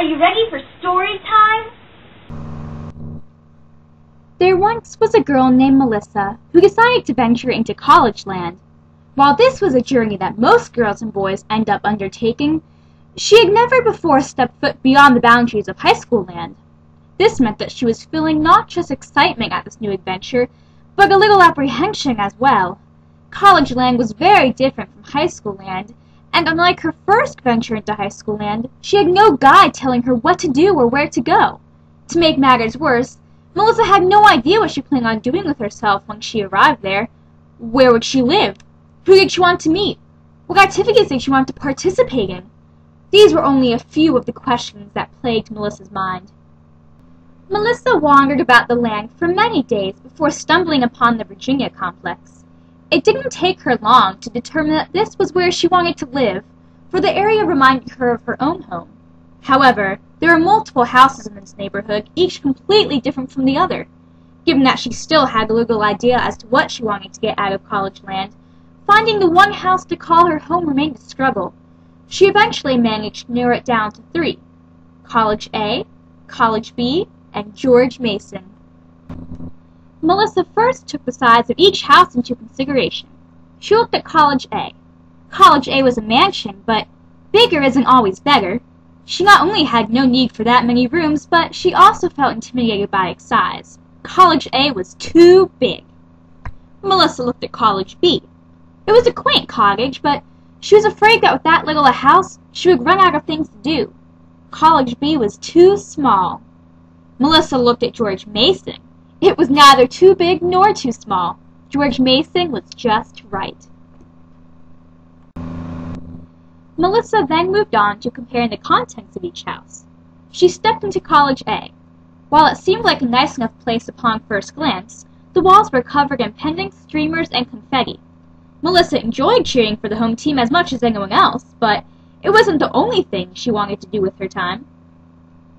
you ready for story time? There once was a girl named Melissa who decided to venture into college land. While this was a journey that most girls and boys end up undertaking, she had never before stepped foot beyond the boundaries of high school land. This meant that she was feeling not just excitement at this new adventure, but a little apprehension as well. College land was very different from high school land, and unlike her first venture into high school land, she had no guide telling her what to do or where to go. To make matters worse, Melissa had no idea what she planned on doing with herself when she arrived there. Where would she live? Who did she want to meet? What activities did she want to participate in? These were only a few of the questions that plagued Melissa's mind. Melissa wandered about the land for many days before stumbling upon the Virginia complex. It didn't take her long to determine that this was where she wanted to live, for the area reminded her of her own home. However, there were multiple houses in this neighborhood, each completely different from the other. Given that she still had little idea as to what she wanted to get out of college land, finding the one house to call her home remained a struggle. She eventually managed to narrow it down to 3: College A, College B, and George Mason. Melissa first took the size of each house into consideration. She looked at College A. College A was a mansion, but bigger isn't always better. She not only had no need for that many rooms, but she also felt intimidated by its size. College A was too big. Melissa looked at College B. It was a quaint cottage, but she was afraid that with that little a house, she would run out of things to do. College B was too small. Melissa looked at George Mason. It was neither too big nor too small. George Mason was just right. Melissa then moved on to comparing the contents of each house. She stepped into College A. While it seemed like a nice enough place upon first glance, the walls were covered in pendants, streamers, and confetti. Melissa enjoyed cheering for the home team as much as anyone else, but it wasn't the only thing she wanted to do with her time.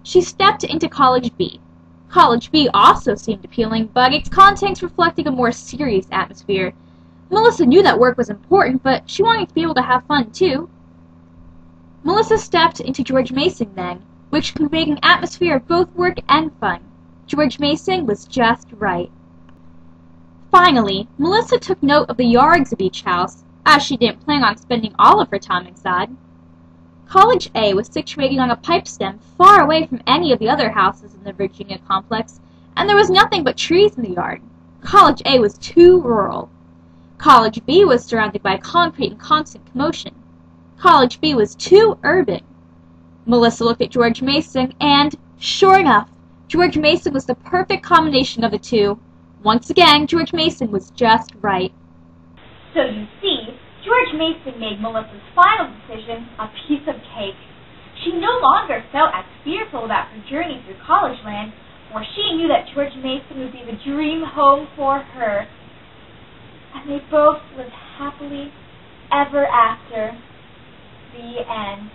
She stepped into College B. College B also seemed appealing, but its contents reflected a more serious atmosphere. Melissa knew that work was important, but she wanted to be able to have fun too. Melissa stepped into George Mason then, which conveyed an atmosphere of both work and fun. George Mason was just right. Finally, Melissa took note of the yards of each house, as she didn't plan on spending all of her time inside. College A was situated on a pipe stem far away from any of the other houses in the Virginia complex, and there was nothing but trees in the yard. College A was too rural. College B was surrounded by concrete and constant commotion. College B was too urban. Melissa looked at George Mason, and, sure enough, George Mason was the perfect combination of the two. Once again, George Mason was just right. So you see, George Mason made Melissa's final decision a piece of cake. She no longer felt as fearful about her journey through college land, for she knew that George Mason would be the dream home for her. And they both lived happily ever after. The end.